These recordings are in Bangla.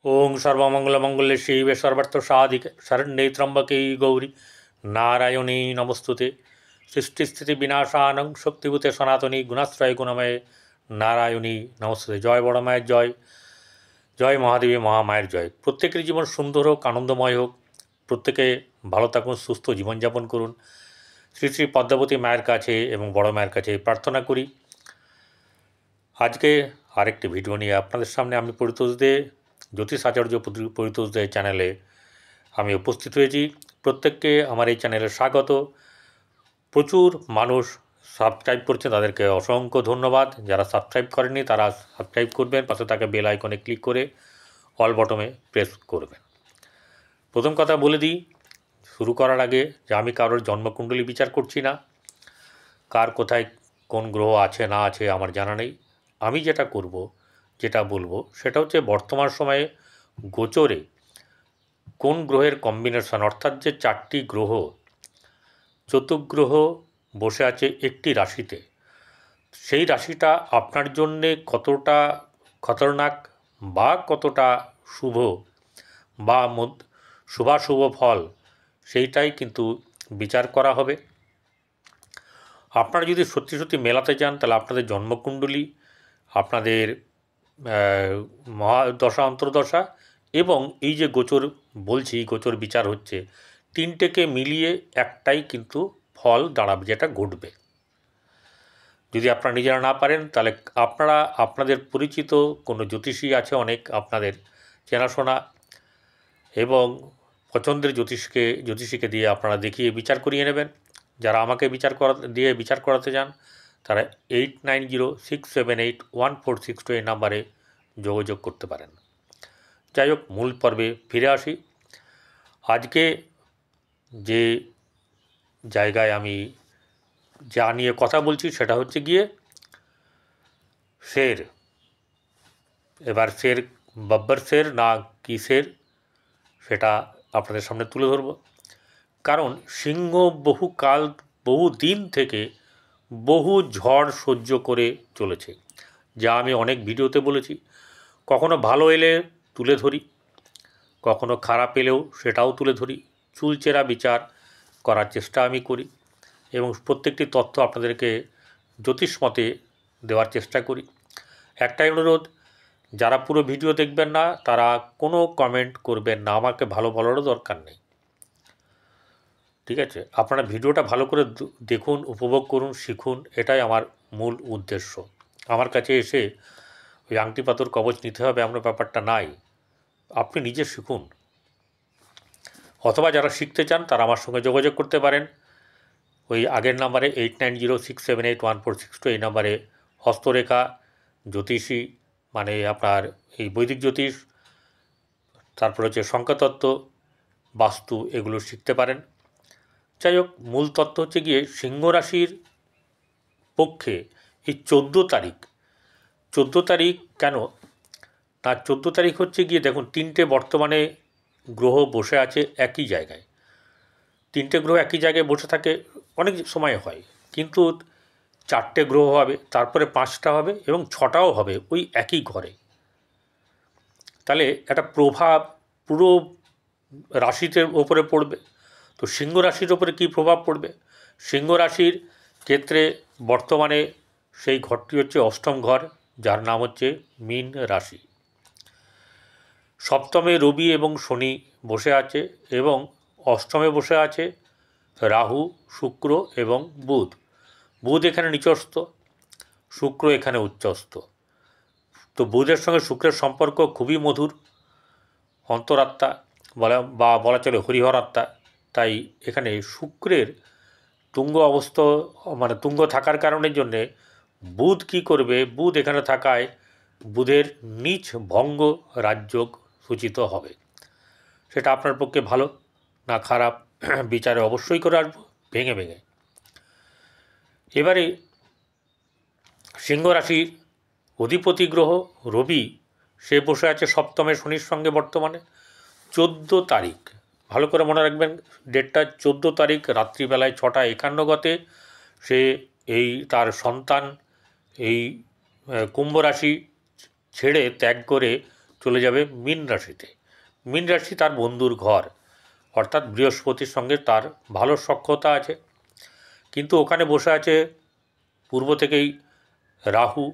ओं सर्वमंगलमंगल्ये शिवे सर्वार्थसाधिके शरण्ये त्र्यंबके गौरी नारायणी नमस्तुते। सृष्टिस्थितिविनाशानं शक्तिभूते सनातनी गुणाश्रय गुणमये नारायणी नमस्तुते। जय बड़ माয়ের জয়, জয় মহাদেবী মহামায়ের জয়। প্রত্যেকের জীবন সুন্দর হোক, আনন্দময় হোক, প্রত্যেকে ভালো থাকুন, সুস্থ জীবনযাপন করুন। শ্রী শ্রী পদ্মাবতী মায়ের কাছে এবং বড় মায়ের কাছে প্রার্থনা করি। আজকে আরেকটি ভিডিও নিয়ে আপনাদের সামনে আমি পরিতোষ দে, জ্যোতিষ আচার্য পরিতোষ দে চ্যানেলে আমি উপস্থিত হয়েছি। প্রত্যেককে আমার এই চ্যানেলে স্বাগত। প্রচুর মানুষ সাবস্ক্রাইব করছে, তাদেরকে অসংখ্য ধন্যবাদ। যারা সাবস্ক্রাইব করেননি তারা সাবস্ক্রাইব করবেন, পাশে থাকা বেল আইকনে ক্লিক করে অল বটমে প্রেস করবেন। প্রথম কথা বলে দিই শুরু করার আগে যে আমি কারোর জন্মকুণ্ডলী বিচার করছি না। কার কোথায় কোন গ্রহ আছে না আছে আমার জানা নেই। আমি যেটা করব, যেটা বলবো সেটা হচ্ছে বর্তমান সময়ে গোচরে কোন গ্রহের কম্বিনেশন, অর্থাৎ যে 4টি গ্রহ, চতুর্গ্রহ বসে আছে একটি রাশিতে, সেই রাশিটা আপনার জন্যে কতটা খতরনাক বা কতটা শুভ বা শুভাশুভ ফল, সেইটাই কিন্তু বিচার করা হবে। আপনারা যদি সত্যি সত্যি মেলাতে চান তাহলে আপনাদের জন্মকুণ্ডলী, আপনাদের মহাদশা অন্তর্দশা এবং এই যে গোচর বলছি, গোচর বিচার হচ্ছে, তিনটেকে মিলিয়ে একটাই কিন্তু ফল দাঁড়াবে, যেটা ঘটবে। যদি আপনারা নিজেরা না পারেন তাহলে আপনারা আপনাদের পরিচিত কোনো জ্যোতিষী আছে অনেক, আপনাদের চেনাশোনা এবং পছন্দের জ্যোতিষীকে দিয়ে আপনারা দেখিয়ে বিচার করিয়ে নেবেন। যারা আমাকে বিচার করাতে চান তারা 8906781462 এই নাম্বারে যোগাযোগ করতে পারেন। যাই হোক, মূল পর্বে ফিরে আসি। আজকে যে জায়গায় আমি যা নিয়ে কথা বলছি সেটা হচ্ছে গিয়ে শের। এবার শের বাব্বর শের না কি শের সেটা আপনাদের সামনে তুলে ধরব। কারণ সিংহ বহু দিন থেকে বহু ঝড় সহ্য করে চলেছে, যা আমি অনেক ভিডিওতে বলেছি। কখনো ভালো এলে তুলে ধরি, কখনো খারাপ এলেও সেটাও তুলে ধরি। চুলচেরা বিচার করার চেষ্টা আমি করি এবং প্রত্যেকটি তথ্য আপনাদেরকে জ্যোতিষ মতে দেওয়ার চেষ্টা করি। একটাই অনুরোধ, যারা পুরো ভিডিও দেখবেন না তারা কোনো কমেন্ট করবেন না, আমাকে ভালো বলারও দরকার নেই, ঠিক আছে? আপনারা ভিডিওটা ভালো করে দেখুন, উপভোগ করুন, শিখুন, এটাই আমার মূল উদ্দেশ্য। আমার কাছে এসে ওই আংটি পাথর কবচ নিতে হবে এমন ব্যাপারটা নাই, আপনি নিজে শিখুন। অথবা যারা শিখতে চান তারা আমার সঙ্গে যোগাযোগ করতে পারেন ওই আগের নাম্বারে 8906781462 এই নাম্বারে। হস্তরেখা জ্যোতিষী মানে আপনার এই বৈদিক জ্যোতিষ, তারপর হচ্ছে সংখ্যাতত্ত্ব, বাস্তু, এগুলো শিখতে পারেন। যাই হোক, মূল তত্ত্ব হচ্ছে গিয়ে সিংহ রাশির পক্ষে এই 14 তারিখ কেন, তার 14 তারিখ হচ্ছে গিয়ে দেখুন, তিনটে বর্তমানে গ্রহ বসে আছে একই জায়গায়। তিনটে গ্রহ একই জায়গায় বসে থাকে অনেক সময় হয়, কিন্তু 4টে গ্রহ হবে, তারপরে 5টা হবে এবং 6টাও হবে ওই একই ঘরে। তাহলে একটা প্রভাব পুরো রাশিতে ওপরে পড়বে। তো সিংহ রাশির ওপরে কী প্রভাব পড়বে? সিংহ রাশির ক্ষেত্রে বর্তমানে সেই ঘরটি হচ্ছে অষ্টম ঘর, যার নাম হচ্ছে মীন রাশি। সপ্তমে রবি এবং শনি বসে আছে এবং অষ্টমে বসে আছে রাহু, শুক্র এবং বুধ। বুধ এখানে নিচস্থ, শুক্র এখানে উচ্চস্থ। তো বুধের সঙ্গে শুক্রের সম্পর্ক খুবই মধুর, অন্তরাত্মা বলা চলে হরিহর আত্মা। তাই এখানে শুক্রের তুঙ্গ অবস্থা, মানে তুঙ্গ থাকার কারণের জন্যে বুধ কী করবে, বুধ এখানে থাকায় বুধের নিচ ভঙ্গ রাজযোগ সূচিত হবে। সেটা আপনার পক্ষে ভালো না খারাপ বিচারে অবশ্যই করে আসবো ভেঙে ভেঙে। এবারে সিংহ রাশির অধিপতি গ্রহ রবি, সে বসে আছে সপ্তমে শনির সঙ্গে বর্তমানে 14 তারিখ। ভালো করে মনে রাখবেন ডেটটা, 14 তারিখ রাত্রিবেলায় 6:51 গতে সে তার সন্তান এই কুম্ভ রাশি ছেড়ে ত্যাগ করে চলে যাবে মীন রাশিতে। মীন রাশি তার বন্ধুর ঘর, অর্থাৎ বৃহস্পতির সঙ্গে তার ভালো সখ্যতা আছে, কিন্তু ওখানে বসে আছে পূর্ব থেকেই রাহু,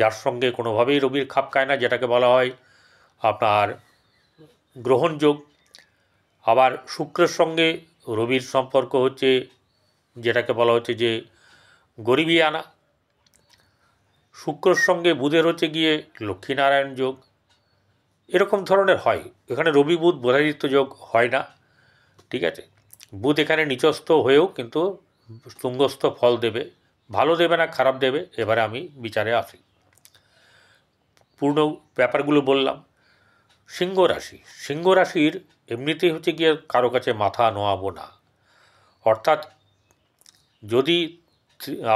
যার সঙ্গে কোনোভাবেই রবির খাপ খায় না, যেটাকে বলা হয় আপনার গ্রহণযোগ। আবার শুক্রের সঙ্গে রবির সম্পর্ক হচ্ছে যেটাকে বলা হচ্ছে যে গরিবিয়ানা। শুক্রর সঙ্গে বুধের হচ্ছে গিয়ে লক্ষ্মীনারায়ণ যোগ, এরকম ধরনের হয়। এখানে রবি বুধ বোধাদিত্য যোগ হয় না, ঠিক আছে। বুধ এখানে নিচস্থ হয়েও কিন্তু তুঙ্গস্থ ফল দেবে, ভালো দেবে না খারাপ দেবে। এবারে আমি বিচারে আসি, পূর্ণ ব্যাপারগুলো বললাম। সিংহ রাশি, সিংহ রাশির এমনিতেই হচ্ছে গিয়ে কারো কাছে মাথা নোয়াবো না, অর্থাৎ যদি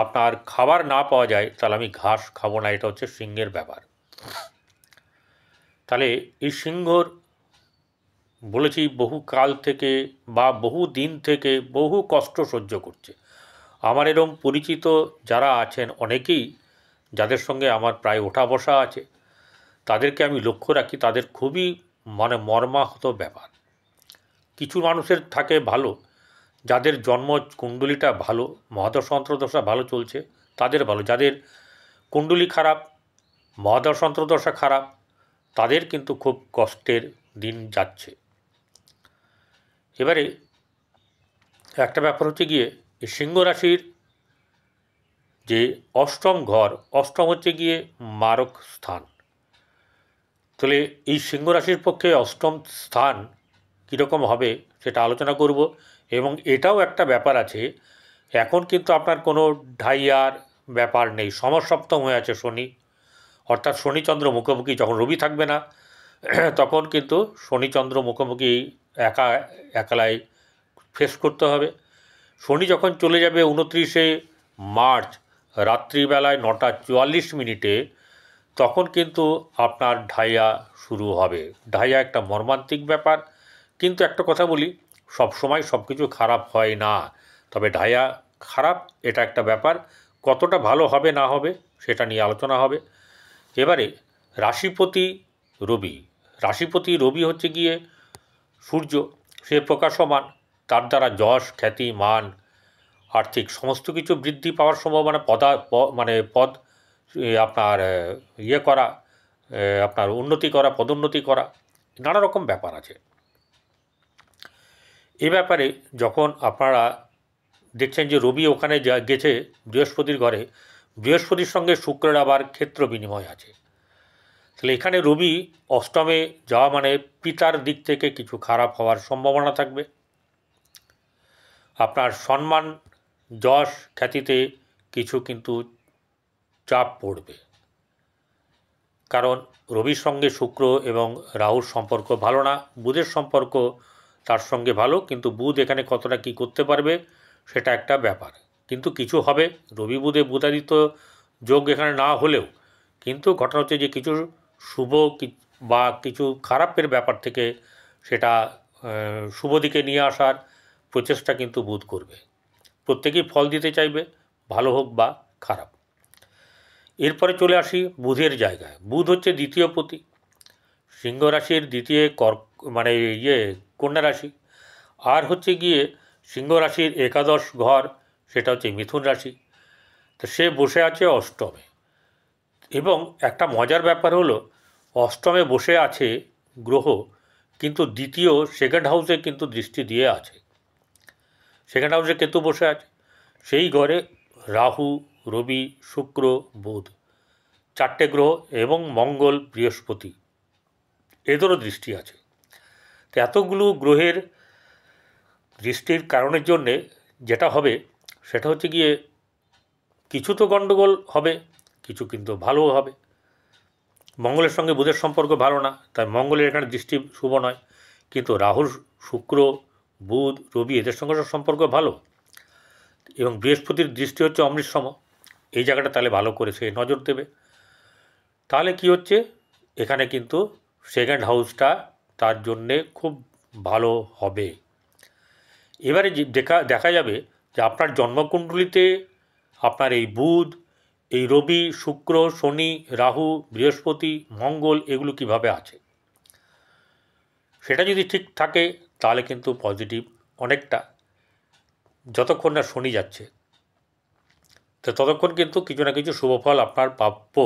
আপনার খাবার না পাওয়া যায় তাহলে আমি ঘাস খাবো না, এটা হচ্ছে সিংহের ব্যাপার। তাহলে এই সিংহর বলেছি বহু কাল থেকে বা বহু দিন থেকে বহু কষ্ট সহ্য করছে। আমার এরম পরিচিত যারা আছেন অনেকেই, যাদের সঙ্গে আমার প্রায় ওঠা বসা আছে, তাদেরকে আমি লক্ষ্য রাখি, তাদের খুবই মর্মাহত ব্যাপার। কিছু মানুষের থাকে ভালো, যাদের জন্ম কুণ্ডলিটা ভালো, মহাদশ অন্তর্দশা ভালো চলছে তাদের ভালো। যাদের কুণ্ডলী খারাপ, মহাদশ অন্তর্দশা খারাপ, তাদের কিন্তু খুব কষ্টের দিন যাচ্ছে। এবারে একটা ব্যাপার হচ্ছে গিয়ে এই সিংহ রাশির যে অষ্টম ঘর, অষ্টম হচ্ছে গিয়ে মারক স্থান। তাহলে এই সিংহ রাশির পক্ষে অষ্টম স্থান কীরকম হবে সেটা আলোচনা করব। এবং এটাও একটা ব্যাপার আছে, এখন কিন্তু আপনার কোনো ঢাইয়ার ব্যাপার নেই, সমসপ্তম হয়ে আছে শনি, অর্থাৎ শনিচন্দ্র মুখোমুখি। যখন রবি থাকবে না তখন কিন্তু শনিচন্দ্র মুখোমুখি একলাই ফেস করতে হবে। শনি যখন চলে যাবে 29শে মার্চ রাত্রিবেলায় 9:44, তখন কিন্তু আপনার ঢাইয়া শুরু হবে। ঢাইয়া একটা মর্মান্তিক ব্যাপার, কিন্তু একটা কথা বলি, সব সময় সব কিছু খারাপ হয় না, তবে ঢাইয়া খারাপ এটা একটা ব্যাপার। কতটা ভালো হবে না হবে সেটা নিয়ে আলোচনা হবে। এবারে রাশিপতি রবি, রাশিপতি রবি হচ্ছে গিয়ে সূর্য, সে প্রকাশমান, তার দ্বারা যশ খ্যাতি মান আর্থিক সমস্ত কিছু বৃদ্ধি পাওয়ার সম্ভাবনা, পদ আপনার করা, আপনার উন্নতি করা, পদোন্নতি করা, নানা রকম ব্যাপার আছে। এ ব্যাপারে যখন আপনারা দেখছেন যে রবি ওখানে গেছে বৃহস্পতির ঘরে, বৃহস্পতির সঙ্গে শুক্রের আবার ক্ষেত্র বিনিময় আছে, তাহলে এখানে রবি অষ্টমে যাওয়া মানে পিতার দিক থেকে কিছু খারাপ হওয়ার সম্ভাবনা থাকবে। আপনার সম্মান যশ খ্যাতিতে কিছু কিন্তু চাপ পড়বে, কারণ রবির সঙ্গে শুক্র এবং রাহুর সম্পর্ক ভালো না। বুধের সম্পর্ক তার সঙ্গে ভালো, কিন্তু বুধ এখানে কতটা কী করতে পারবে সেটা একটা ব্যাপার। কিন্তু কিছু হবে, রবি বুধে বুধাদিত্য যোগ এখানে না হলেও কিন্তু ঘটনা হচ্ছে যে কিছু শুভ বা কিছু খারাপের ব্যাপার থেকে সেটা শুভ দিকে নিয়ে আসার প্রচেষ্টা কিন্তু বুধ করবে। প্রত্যেকেই ফল দিতে চাইবে, ভালো হোক বা খারাপ। এরপরে চলে আসি বুধের জায়গায়। বুধ হচ্ছে দ্বিতীয় পতি, সিংহ রাশির দ্বিতীয় কন্যা রাশি, আর হচ্ছে গিয়ে সিংহ রাশির একাদশ ঘর, সেটা হচ্ছে মিথুন রাশি। তো সে বসে আছে অষ্টমে, এবং একটা মজার ব্যাপার হলো অষ্টমে বসে আছে গ্রহ, কিন্তু দ্বিতীয় সেকেন্ড হাউসে কিন্তু দৃষ্টি দিয়ে আছে। সেকেন্ড হাউসে কেতু বসে আছে, সেই ঘরে রাহু, রবি, শুক্র, বুধ, চারটে গ্রহ, এবং মঙ্গল, বৃহস্পতি, এদেরও দৃষ্টি আছে। তো এতগুলো গ্রহের দৃষ্টির কারণের জন্যে যেটা হবে সেটা হচ্ছে গিয়ে কিছু তো গণ্ডগোল হবে, কিছু কিন্তু ভালোও হবে। মঙ্গলের সঙ্গে বুধের সম্পর্ক ভালো না, তাই মঙ্গলের এখানে দৃষ্টি শুভ নয়, কিন্তু রাহুর, শুক্র, বুধ, রবি এদের সঙ্গে সম্পর্ক ভালো, এবং বৃহস্পতির দৃষ্টি হচ্ছে অমৃতসম, এই জায়গাটা তাহলে ভালো করে সে নজর দেবে। তাহলে কি হচ্ছে, এখানে কিন্তু সেকেন্ড হাউসটা তার জন্যে খুব ভালো হবে। এবারে দেখা যাবে যে আপনার জন্মকুণ্ডলিতে আপনার এই বুধ এই রবি, শুক্র, শনি, রাহু, বৃহস্পতি, মঙ্গল এগুলো কিভাবে আছে, সেটা যদি ঠিক থাকে তাহলে কিন্তু পজিটিভ অনেকটা। যতক্ষণ না শনি যাচ্ছে তো ততক্ষণ কিন্তু কিছু না কিছু শুভফল আপনার প্রাপ্য।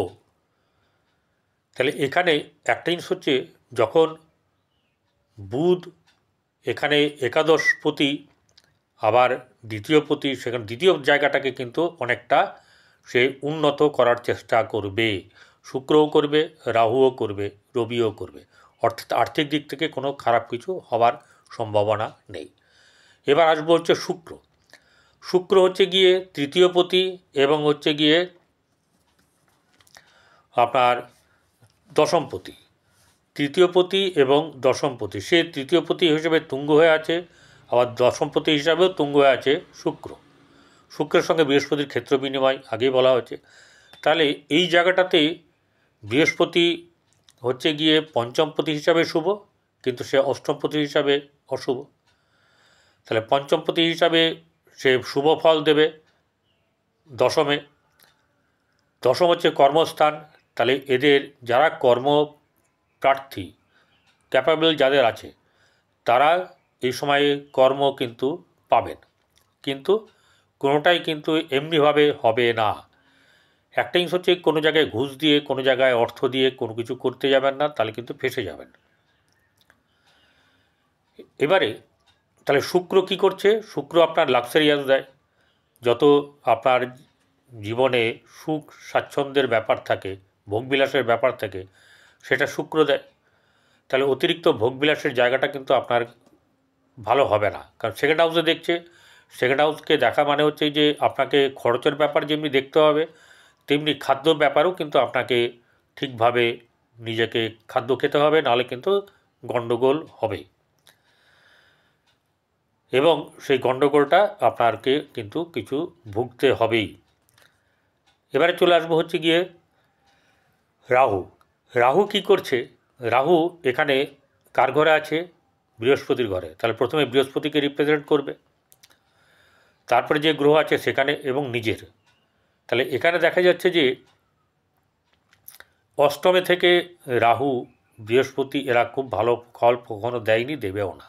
তাহলে এখানে একটা জিনিস হচ্ছে, যখন বুধ এখানে একাদশপতি আবার দ্বিতীয়পতি, সেখানে দ্বিতীয় জায়গাটাকে কিন্তু অনেকটা সে উন্নত করার চেষ্টা করবে। শুক্রও করবে, রাহুও করবে, রবিও করবে, অর্থাৎ আর্থিক দিক থেকে কোনো খারাপ কিছু হওয়ার সম্ভাবনা নেই। এবার আসবো হচ্ছে শুক্র। শুক্র হচ্ছে গিয়ে তৃতীয়পতি এবং হচ্ছে গিয়ে আপনার দশমপতি। তৃতীয়পতি এবং দশমপতি, সে তৃতীয়পতি হিসেবে তুঙ্গ হয়ে আছে, আবার দশমপতি হিসাবেও তুঙ্গ হয়ে আছে শুক্র। শুক্রের সঙ্গে বৃহস্পতির ক্ষেত্র বিনিময় আগেই বলা হয়েছে। তাহলে এই জায়গাটাতে বৃহস্পতি হচ্ছে গিয়ে পঞ্চমপতি হিসাবে শুভ, কিন্তু সে অষ্টমপতি হিসাবে অশুভ। তাহলে পঞ্চমপতি হিসাবে সে শুভ ফল দেবে দশমে। দশম হচ্ছে কর্মস্থান, তাহলে এদের যারা কর্মপ্রার্থী ক্যাপাবল যাদের আছে তারা এই সময়ে কর্ম কিন্তু পাবেন, কিন্তু কোনোটাই কিন্তু এমনিভাবে হবে না। একটা জিনিস হচ্ছে, কোনো জায়গায় ঘুষ দিয়ে, কোনো জায়গায় অর্থ দিয়ে কোনো কিছু করতে যাবেন না, তাহলে কিন্তু ফেঁসে যাবেন। এবারে তাহলে শুক্র কি করছে? শুক্র আপনার লাক্সারিয়াস দেয়। যত আপনার জীবনে সুখ স্বাচ্ছন্দ্যের ব্যাপার থাকে, ভোগবিলাসের ব্যাপার থাকে, সেটা শুক্র দেয়। তাহলে অতিরিক্ত ভোগবিলাসের জায়গাটা কিন্তু আপনার ভালো হবে না, কারণ সেকেন্ড হাউসে দেখছে। সেকেন্ড হাউসকে দেখা মানে হচ্ছে যে আপনাকে খরচের ব্যাপার যেমনি দেখতে হবে, তেমনি খাদ্য ব্যাপারেও কিন্তু আপনাকে ঠিকভাবে নিজেকে খাদ্য খেতে হবে, নাহলে কিন্তু গণ্ডগোল হবে, এবং সেই গণ্ডগোলটা আপনাকে কিন্তু কিছু ভুগতে হবেই। এবারে চলে আসবো হচ্ছে গিয়ে রাহু। রাহু কি করছে? রাহু এখানে কার ঘরে আছে? বৃহস্পতির ঘরে। তাহলে প্রথমে বৃহস্পতিকে রিপ্রেজেন্ট করবে, তারপরে যে গ্রহ আছে সেখানে, এবং নিজের। তাহলে এখানে দেখা যাচ্ছে যে অষ্টমে থেকে রাহু, বৃহস্পতি এরা খুব ভালো ফল কখনো দেয়নি, দেবেও না।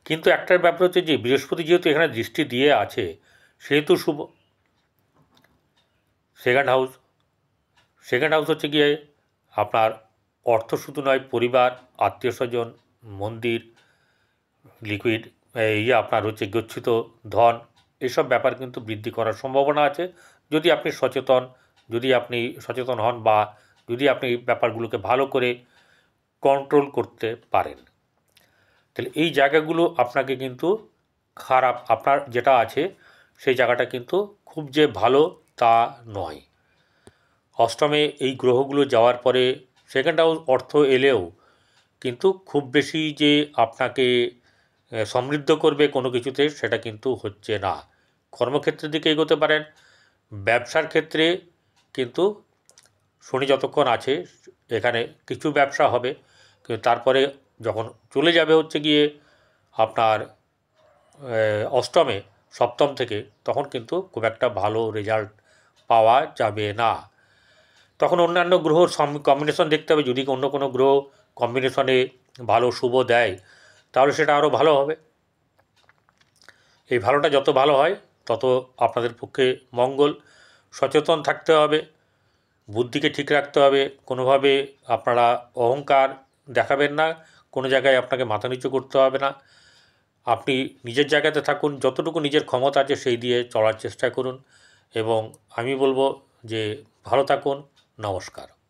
কিন্তু একটার ব্যাপার হচ্ছে যে বৃহস্পতি যেহেতু এখানে দৃষ্টি দিয়ে আছে, সেহেতু শুভ। সেকেন্ড হাউস, সেকেন্ড হাউস হচ্ছে গিয়ে আপনার অর্থ শুধু নয়, পরিবার, আত্মীয় স্বজন, মন্দির, লিকুইড আপনার হচ্ছে গচ্ছিত ধন, এসব ব্যাপার কিন্তু বৃদ্ধি করার সম্ভাবনা আছে, যদি আপনি সচেতন হন, বা যদি আপনি ব্যাপারগুলোকে ভালো করে কন্ট্রোল করতে পারেন। তাহলে এই জায়গাগুলো আপনাকে কিন্তু খারাপ, আপনার যেটা আছে সেই জায়গাটা কিন্তু খুব যে ভালো তা নয়। অষ্টমে এই গ্রহগুলো যাওয়ার পরে সেকেন্ড হাউস অর্থ এলেও কিন্তু খুব বেশি যে আপনাকে সমৃদ্ধ করবে কোনো কিছুতে, সেটা কিন্তু হচ্ছে না। কর্মক্ষেত্রের দিকে এগোতে পারেন, ব্যবসার ক্ষেত্রে কিন্তু শনি যতক্ষণ আছে এখানে কিছু ব্যবসা হবে, কিন্তু তারপরে যখন চলে যাবে হচ্ছে গিয়ে আপনার অষ্টমে, সপ্তম থেকে, তখন কিন্তু খুব একটা ভালো রেজাল্ট পাওয়া যাবে না। তখন অন্যান্য গ্রহর কম্বিনেশন দেখতে হবে, যদি অন্য কোনো গ্রহ কম্বিনেশনে ভালো শুভ দেয় তাহলে সেটা আরও ভালো হবে। এই ভালোটা যত ভালো হয় তত আপনাদের পক্ষে মঙ্গল। সচেতন থাকতে হবে, বুদ্ধিকে ঠিক রাখতে হবে, কোনোভাবে আপনারা অহংকার দেখাবেন না, কোনো জায়গায় আপনাকে মাথা নিচু করতে হবে না। আপনি নিজের জায়গাতে থাকুন, যতটুকু নিজের ক্ষমতা আছে সেই দিয়ে চলার চেষ্টা করুন, এবং আমি বলবো যে ভালো থাকুন। নমস্কার।